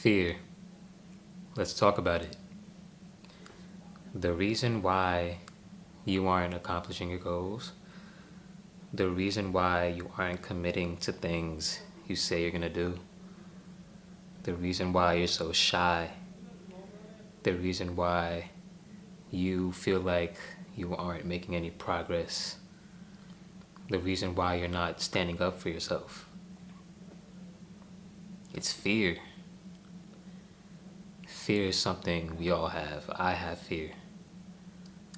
Fear. Let's talk about it. The reason why you aren't accomplishing your goals, the reason why you aren't committing to things you say you're gonna do, the reason why you're so shy, the reason why you feel like you aren't making any progress, the reason why you're not standing up for yourself. It's fear. Fear is something we all have. I have fear.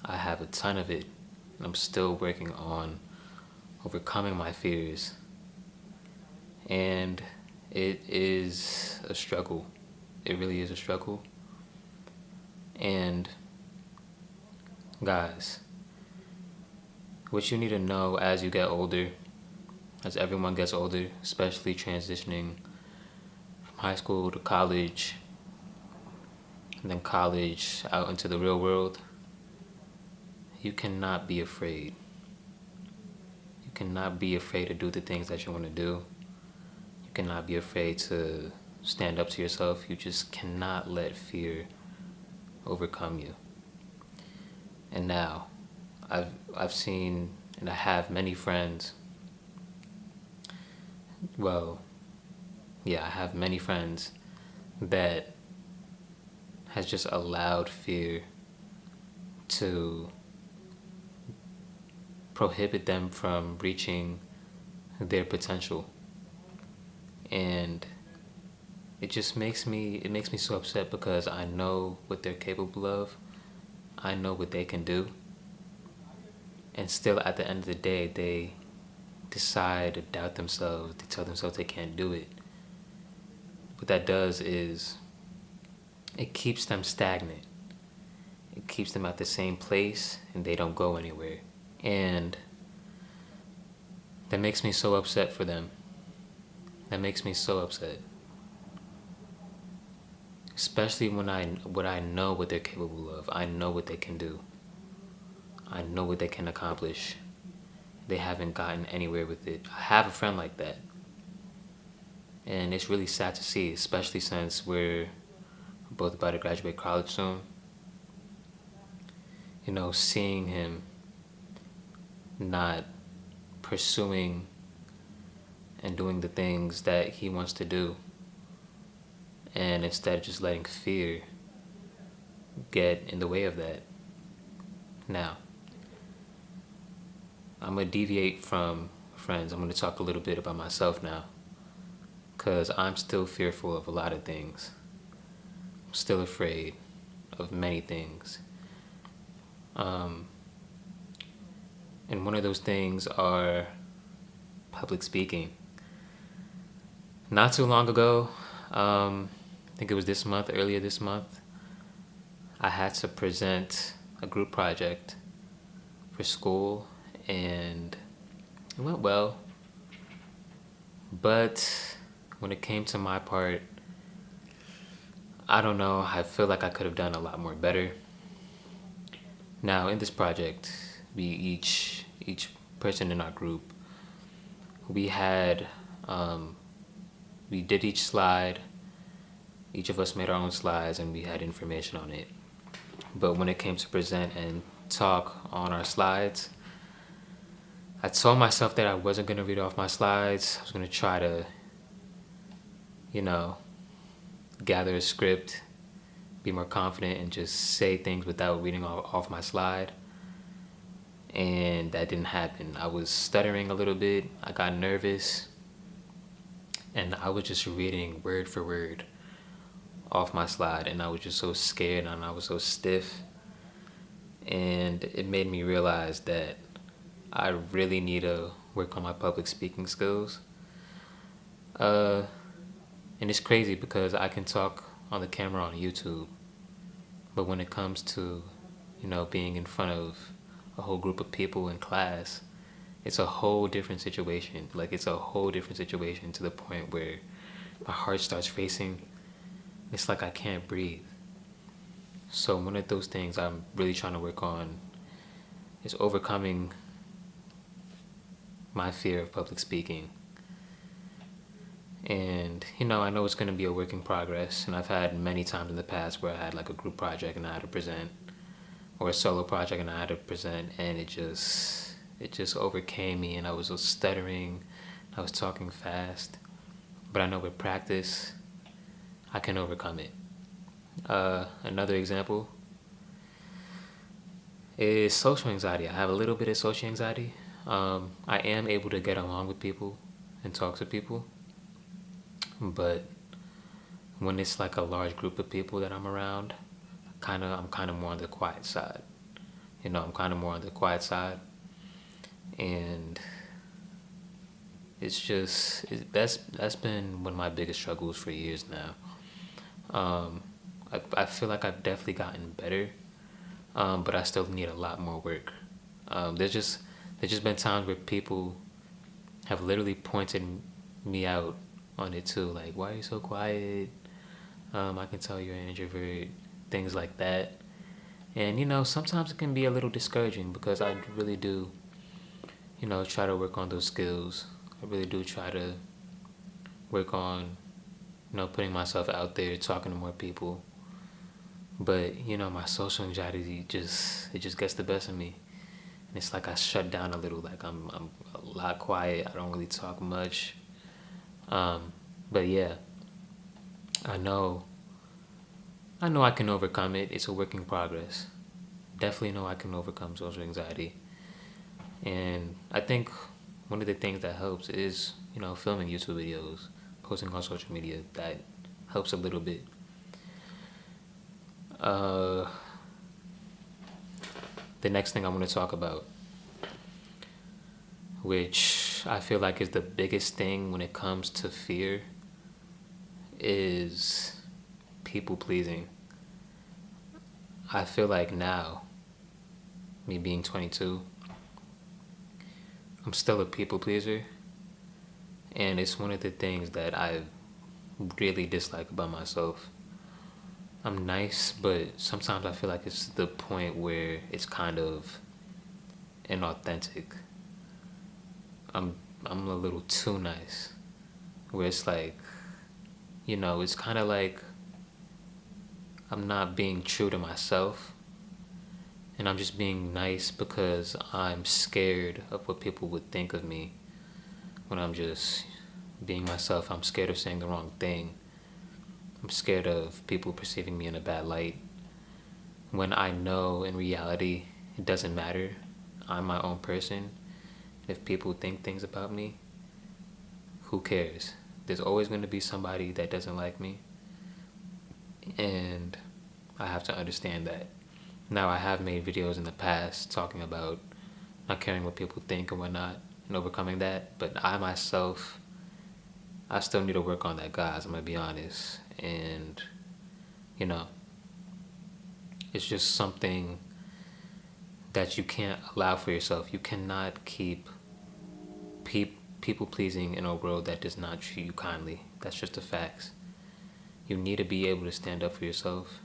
I have a ton of it. I'm still working on overcoming my fears. And it is a struggle. It really is a struggle. And guys, what you need to know as you get older, as everyone gets older, especially transitioning from high school to college, and then college out into the real world, you cannot be afraid. You cannot be afraid to do the things that you want to do. You cannot be afraid to stand up to yourself. You just cannot let fear overcome you. And now, I've seen and I have many friends. Well, yeah, I have many friends that has just allowed fear to prohibit them from reaching their potential. And it makes me so upset because I know what they're capable of. I know what they can do. And still at the end of the day they decide to doubt themselves, to tell themselves they can't do it. What that does is it keeps them stagnant. It keeps them at the same place and they don't go anywhere. And that makes me so upset for them. That makes me so upset. Especially when I know what they're capable of. I know what they can do. I know what they can accomplish. They haven't gotten anywhere with it. I have a friend like that. And it's really sad to see, especially since we're both about to graduate college soon. You know, seeing him not pursuing and doing the things that he wants to do, and instead just letting fear get in the way of that. Now, I'm going to deviate from friends. I'm going to talk a little bit about myself now, because I'm still fearful of a lot of things. I'm still afraid of many things. And one of those things are public speaking. Not too long ago, I think it was earlier this month, I had to present a group project for school, and it went well. But when it came to my part, I don't know, I feel like I could have done a lot more better. Now, in this project, each person in our group, we did each slide. Each of us made our own slides and we had information on it. But when it came to present and talk on our slides, I told myself that I wasn't going to read off my slides. I was going to try to, gather a script, be more confident, and just say things without reading off my slide. And that didn't happen. I was stuttering a little bit. I got nervous. And I was just reading word for word off my slide. And I was just so scared and I was so stiff. And it made me realize that I really need to work on my public speaking skills. And it's crazy because I can talk on the camera on YouTube, but when it comes to, being in front of a whole group of people in class, it's a whole different situation. Like, it's a whole different situation to the point where my heart starts racing. It's like I can't breathe. So one of those things I'm really trying to work on is overcoming my fear of public speaking. And, you know, I know it's going to be a work in progress. And I've had many times in the past where I had like a group project and I had to present, or a solo project and I had to present, and it just overcame me, and I was stuttering, I was talking fast. But I know with practice, I can overcome it. Another example is social anxiety. I have a little bit of social anxiety. I am able to get along with people and talk to people, but when it's like a large group of people that I'm around, I'm kind of more on the quiet side. You know, I'm kind of more on the quiet side, and that's been one of my biggest struggles for years now. I feel like I've definitely gotten better, but I still need a lot more work. There's just been times where people have literally pointed me out on it too, like, why are you so quiet? I can tell you're an introvert, things like that. And you know, sometimes it can be a little discouraging because I really do, you know, try to work on those skills. I really do try to work on, you know, putting myself out there, talking to more people. But you know, my social anxiety just gets the best of me, and it's like I shut down a little. Like I'm a lot quiet. I don't really talk much. Um, but yeah, I know I know I can overcome it. It's a work in progress. Definitely know I can overcome social anxiety. And I think one of the things that helps is, you know, filming YouTube videos, posting on social media. That helps a little bit. Uh, the next thing I want to talk about, which I feel like is the biggest thing when it comes to fear, is people pleasing. I feel like now, me being 22, I'm still a people pleaser, and it's one of the things that I really dislike about myself. I'm nice, but sometimes I feel like it's the point where it's kind of inauthentic. I'm I'm a little too nice, where it's like, you know, it's kind of like I'm not being true to myself, and I'm just being nice because I'm scared of what people would think of me when I'm just being myself. I'm scared of saying the wrong thing. I'm scared of people perceiving me in a bad light when I know in reality it doesn't matter. I'm my own person. If people think things about me, who cares? There's always going to be somebody that doesn't like me, and I have to understand that. Now, I have made videos in the past talking about not caring what people think and whatnot and overcoming that, but I myself, I still need to work on that, guys. I'm going to be honest. And, you know, it's just something that you can't allow for yourself. You cannot keep people pleasing in a world that does not treat you kindly. That's just the facts. You need to be able to stand up for yourself.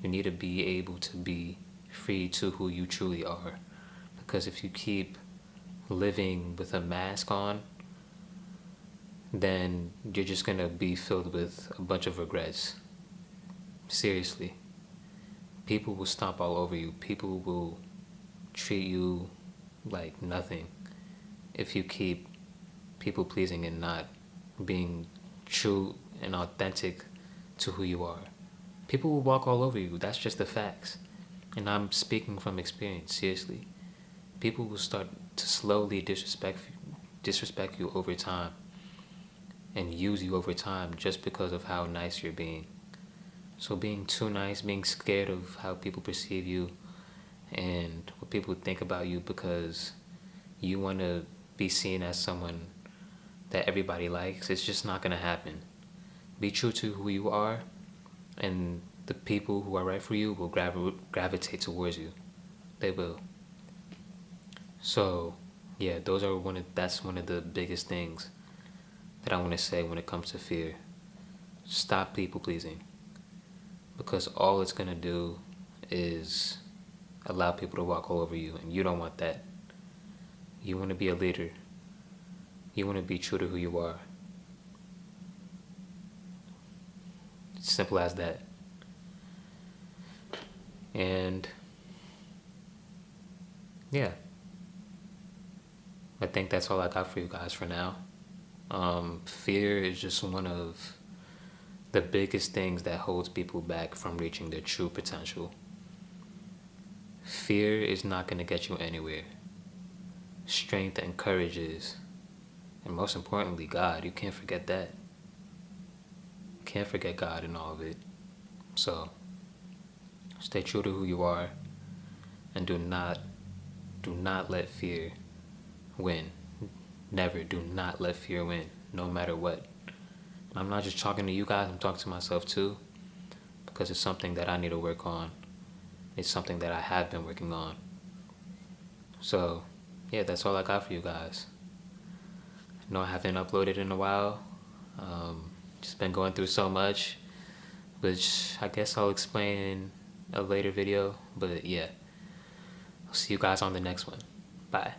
You need to be able to be free to who you truly are. Because if you keep living with a mask on, then you're just going to be filled with a bunch of regrets. Seriously. People will stomp all over you. People will treat you like nothing if you keep people pleasing and not being true and authentic to who you are. People will walk all over you. That's just the facts. And I'm speaking from experience, seriously. People will start to slowly disrespect you over time and use you over time just because of how nice you're being. So being too nice, being scared of how people perceive you and what people think about you because you want to be seen as someone that everybody likes, it's just not going to happen. Be true to who you are, and the people who are right for you will gravitate towards you. They will. So, yeah, that's one of the biggest things that I want to say when it comes to fear. Stop people pleasing, because all it's going to do is allow people to walk all over you, and you don't want that. You want to be a leader. You want to be true to who you are. Simple as that. And yeah, I think that's all I got for you guys for now. Fear is just one of the biggest things that holds people back from reaching their true potential. Fear is not going to get you anywhere. Strength and courage is. And most importantly, God. You can't forget that. You can't forget God in all of it. So, stay true to who you are, and do not let fear win. Never do not let fear win, no matter what. I'm not just talking to you guys, I'm talking to myself too, because it's something that I need to work on. It's something that I have been working on. So, yeah, that's all I got for you guys. I know I haven't uploaded in a while. Just been going through so much, which I guess I'll explain in a later video. But yeah, I'll see you guys on the next one. Bye.